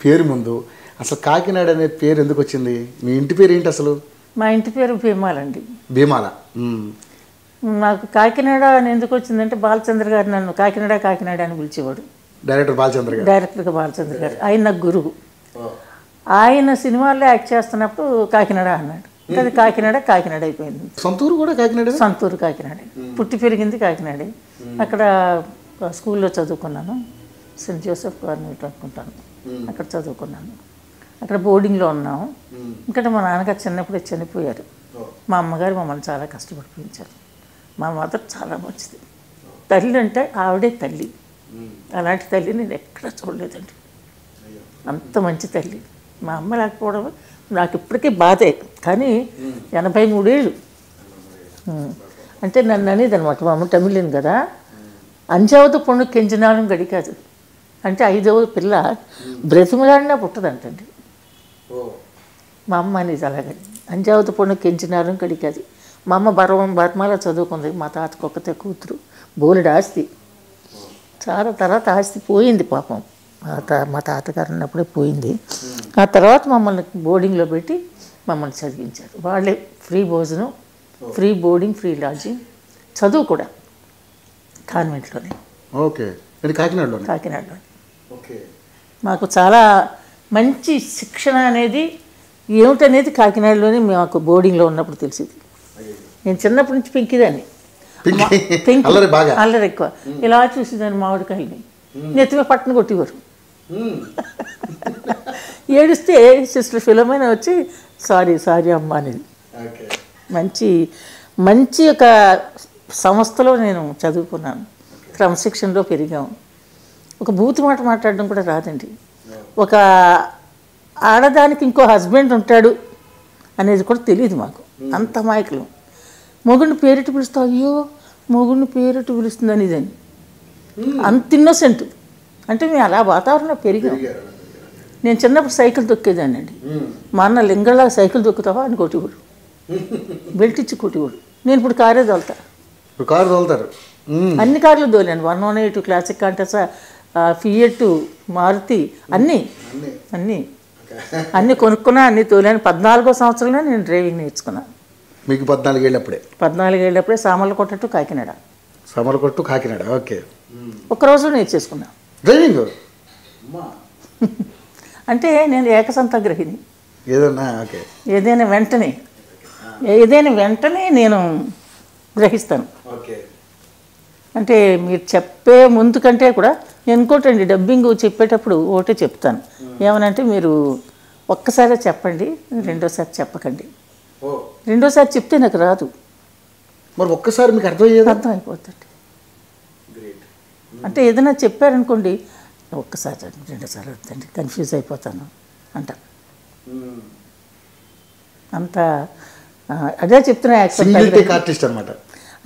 పేరు ముందు అసలు కాకినాడ అనే పేరు ఎందుకు వచ్చింది? మీ ఇంటి పేరు ఏంటి అసలు? మా ఇంటి పేరు భీమాలండి. భీమాల. నాకు కాకినాడ అని ఎందుకు వచ్చిందంటే బాలచంద్ర గారు నన్ను కాకినాడ కాకినాడ అని పిలిచేవాడు. డైరెక్టర్ బాలచంద్ర గారు. డైరెక్టర్గా బాలచంద్ర గారు. ఆయన నాకు గురువు. ఆయన సినిమాల్లో యాక్ట్ చేస్తున్నప్పుడు కాకినాడ అన్నాడు. అది కాకినాడ కాకినాడ అయిపోయింది. సొంతూరు కూడా కాకినాడ? సొంతూరు కాకినాడే. పుట్టి పెరిగింది కాకినాడే. అక్కడ స్కూల్లో చదువుకున్నాను. సెయింట్ జోసెఫ్ గవర్నమెంట్ అనుకుంటాను. అక్కడ చదువుకున్నాను. అక్కడ బోర్డింగ్లో ఉన్నాము. ఇక్కడ మా నాన్నగారు చిన్నప్పుడే చనిపోయారు. మా అమ్మగారు మమ్మల్ని చాలా కష్టపడిపించారు. మా మదర్ చాలా మంచిది. తల్లి అంటే ఆవిడే తల్లి. అలాంటి తల్లి నేను ఎక్కడా చూడలేదండి. అంత మంచి తల్లి. మా అమ్మ లేకపోవడం నాకు ఇప్పటికీ బాధే. కానీ 83 ఏళ్ళు. అంటే నన్ను అనేది అనమాట. మా అమ్మ తమిళన్ కదా. అంజావత పొన్ను కెంచినాలం గడి కాదు అంటే 5వ పిల్ల బ్రతిమలాడినా పుట్టదంటండి. మా అమ్మ అనేది అలాగని. అంజావత పొన్ను కెంచినాలం గడి కాదు. మా అమ్మ బర్మాలో చదువుకుంది. మా తాతకు ఒక్కతే కూతురు. బోలెడు ఆస్తి. చాలా తర్వాత ఆస్తి పోయింది పాపం. మా తాతగారు ఉన్నప్పుడే పోయింది. ఆ తర్వాత మమ్మల్ని బోర్డింగ్లో పెట్టి మమ్మల్ని చదివించారు. వాళ్ళే ఫ్రీ భోజనం, ఫ్రీ బోర్డింగ్, ఫ్రీ లాడ్జింగ్, చదువు కూడా కాన్వెంట్లోనే. ఓకే. కాకినాడలోనే. కాకినాడలోనే. మాకు చాలా మంచి శిక్షణ అనేది ఏమిటనేది కాకినాడలోనే మాకు బోర్డింగ్లో ఉన్నప్పుడు తెలిసింది. నేను చిన్నప్పటి నుంచి పెంకిదాన్ని. అల్లరి ఎక్కువ. ఇలా చూసేదాన్ని మామిడికాయని. నెత్తిమే పట్టును కొట్టేవారు. ఏడిస్తే సిస్టర్ ఫిలోమినా వచ్చి సారీ సారీ అమ్మ అనేది. మంచి మంచి ఒక సంస్థలో నేను చదువుకున్నాను. క్రమశిక్షణలో పెరిగాము. ఒక బూతు మాట మాట్లాడడం కూడా రాదండి. ఒక ఆడదానికి ఇంకో హస్బెండ్ ఉంటాడు అనేది కూడా తెలియదు మాకు. అంత మాయకులు. మొగుడిని పేరెట్టి పిలుస్తా, అయ్యో మొగుడిని పేరెట్టి పిలుస్తుంది అనేదని. అంత ఇన్నోసెంట్. అంటే మేము అలా వాతావరణంలో పెరిగాం. నేను చిన్నప్పుడు సైకిల్ తొక్కేదాన్ని అండి. మా అన్న లింగళ్ళ సైకిల్ తొక్కుతావా అని కొట్టివాడు. బెల్ట్ ఇచ్చి కొట్టివాడు. నేను ఇప్పుడు కారే తోలుతా. కారు తోలుతారు? అన్ని కార్లు తోలాను. 118 క్లాసిక్ కాంటెస్, ఫియట్, మారుతి అన్నీ అన్నీ అన్నీ కొనుక్కున్నా, అన్నీ తోలాను. 14వ సంవత్సరంలో నేను డ్రైవింగ్ నేర్చుకున్నాను. మీకు 14 ఏళ్ళప్పుడే? 14 ఏళ్ళప్పుడే. Samarlakota to Kakinada. Samarlakota to Kakinada. Okay. ఒక్కరోజు నేర్చేసుకున్నా డ్రైవింగ్. అంటే నేను ఏకసంతగ్రహిని. ఏదైనా వెంటనే నేను గ్రహిస్తాను. అంటే మీరు చెప్పే ముందు కంటే కూడా ఇంకోటండి, డబ్బింగ్ చెప్పేటప్పుడు ఒకటే చెప్తాను. ఏమనంటే మీరు ఒక్కసారి చెప్పండి, రెండోసారి చెప్పకండి. రెండోసారి చెప్తే నాకు రాదు. మరి ఒక్కసారి మీకు అర్థమైపోతుంది. అంటే ఏదైనా చెప్పారనుకోండి, ఒక్కసారి రెండోసారి వద్దండి, కన్ఫ్యూజ్ అయిపోతాను అంట. అంత అదే చెప్తున్నా. ఆర్టిస్ట్ అనమాట.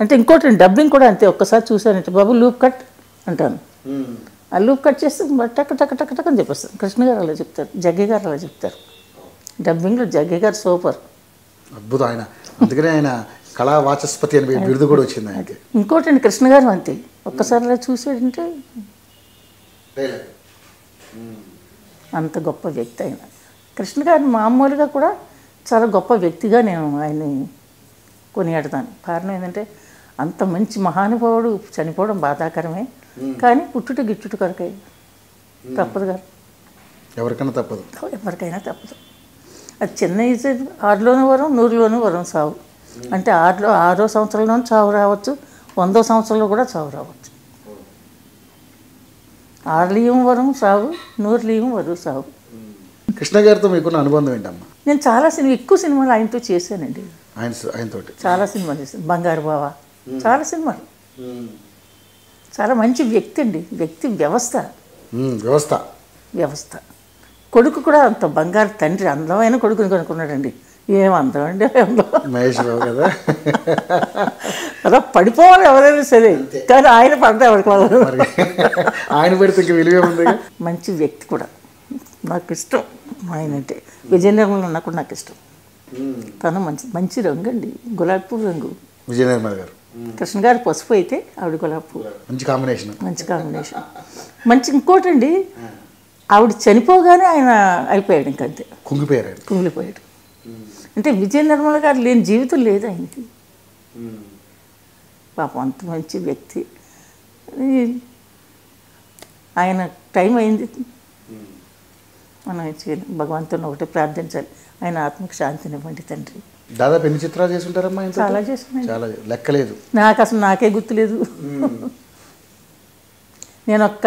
అంటే ఇంకోటి డబ్బింగ్ కూడా అంతే. ఒక్కసారి చూసానంటే బాబు లూప్ కట్ అంటాను. ఆ లూప్ కట్ చేస్తే టక్ టక్ టక్ టక్ అని చెప్పేస్తాను. కృష్ణ గారు అలా చెప్తారు, జగ్గయ్య గారు అలా చెప్తారు. డబ్బింగ్లో జగ్గయ్య గారు సూపర్, అద్భుతం. ఆయన అందుకనే ఆయన కళా వాచస్పతి అని బిరుదు కూడా వచ్చింది ఆయనకి. ఇంకోటండి కృష్ణ గారు అంతే. ఒక్కసారి అలా చూసాడంటే అంత గొప్ప వ్యక్తి ఆయన. కృష్ణ గారు మామూలుగా కూడా చాలా గొప్ప వ్యక్తిగా నేను ఆయన్ని కొనియాడతాను. కారణం ఏంటంటే అంత మంచి మహానుభావుడు చనిపోవడం బాధాకరమే. కానీ పుట్టుట గిట్టుట కొరకే తప్పదు కదా. ఎవరికైనా తప్పదు. అది చిన్న ఏజ్ 6లోనూ వరం, 100లోనూ వరం సావు. అంటే 6వ సంవత్సరంలోనూ చావు రావచ్చు, 100వ సంవత్సరంలో కూడా చావు రావచ్చు. 6 వరం సావు, 100 వరం సావు. కృష్ణ గారితో మీకున్న అనుబంధం ఏంటమ్మా? నేను చాలా ఎక్కువ సినిమాలు ఆయనతో చేశానండి. ఆయనతో చాలా సినిమాలు చేశాను. బంగారు బావ, చాలా సినిమాలు. చాలా మంచి వ్యక్తి అండి. వ్యక్తి వ్యవస్థ. కొడుకు కూడా అంత బంగారు తండ్రి, అందమైన కొడుకుని కొనుక్కున్నాడండి. ఏం అందం అండి, మహేష్ బాబు కదా. అలా పడిపోవాలి ఎవరైనా సరే, కానీ ఆయన పడ్డా ఎవరికి ఆయన పెడితే విలువ ఉంది. మంచి వ్యక్తి కూడా నాకు ఇష్టం. ఆయన అంటే విజయనిర్మల నాకు ఇష్టం. తను మంచి రంగు అండి, గులాబీ పువ్వు రంగు. విజయనిర్మల గారు. కృష్ణ గారు పసుపు అయితే ఆవిడ గులాబీ పువ్వు. మంచి కాంబినేషన్. మంచి ఇంకోటండి, ఆవిడ చనిపోగానే ఆయన అయిపోయాడు ఇంకంతే, కుంగిపోయారు ఆయన. కుమిలిపోయాడు. అంటే విజయ నిర్మల గారు లేని జీవితం లేదు ఆయనకి. పాపం అంత మంచి వ్యక్తి. ఆయన టైం అయింది, మనం భగవంతుని ఒకటి ప్రార్థించాలి, ఆయన ఆత్మకు శాంతినివ్వండి తండ్రి. దాదాపు ఎన్ని చిత్రాలు చేసి ఉంటారమ్మా ఇంత? చాలా చేస్తున్నాను, చాలా, లెక్కలేదు. నాకు అసలు నాకే గుర్తులేదు. నేను ఒక్క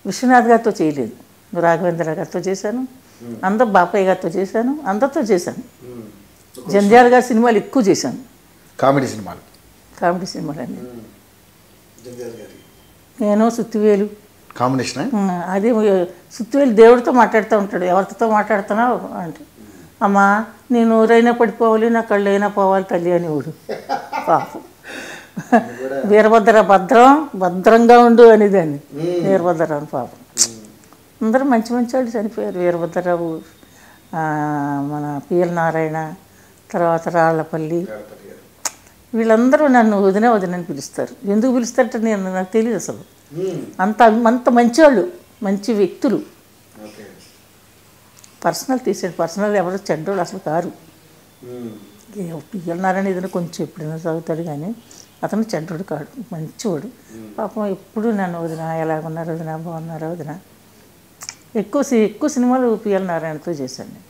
విశ్వనాథ్ గారితో చేయలేదు, రాఘవేంద్ర గారితో చేశాను, అందరు బాపయ్య గారితో చేశాను, అందరితో చేశాను. జంధ్యాల గారి సినిమాలు ఎక్కువ చేశాను, కామెడీ సినిమాలు. కామెడీ సినిమాలు అన్నీ. నేను సుత్తివేలు కాంబినేషన్. అదే సుత్తివేలు దేవుడితో మాట్లాడుతూ ఉంటాడు, ఎవరితో మాట్లాడుతున్నావు అంటే, అమ్మా నేను ఊరైనా పడిపోవాలి, నా కళ్ళైనా పోవాలి తల్లి అనేవాడు. పాపం వీరభద్ర భద్రంగా ఉండు అనేదాన్ని, వీరభద్రరావు పాపం. అందరూ మంచి మంచి వాళ్ళు చనిపోయారు. వీరభద్రరావు, మన పిఎల్ నారాయణ, తర్వాత రాళ్లపల్లి, వీళ్ళందరూ నన్ను వదిన వదినని పిలుస్తారు. ఎందుకు పిలుస్తారంటే నాకు తెలియదు అసలు. అంత మంచివాళ్ళు, మంచి వ్యక్తులు. పర్సనల్ తీసాడు, పర్సనల్ ఎవరు చెడ్డోళ్ళు అసలు కారు. పిఎల్ నారాయణ ఏదైనా కొంచెం ఎప్పుడైనా చదువుతాడు కానీ అతను చెడ్డోడు కాడు, మంచివాడు. పాపం ఎప్పుడు నన్ను వదిన, ఎలాగున్నారు వదిన, బాగున్నారు వదిన. ఎక్కువ సినిమాలు పిఎల్ నారాయణతో చేశాను నేను.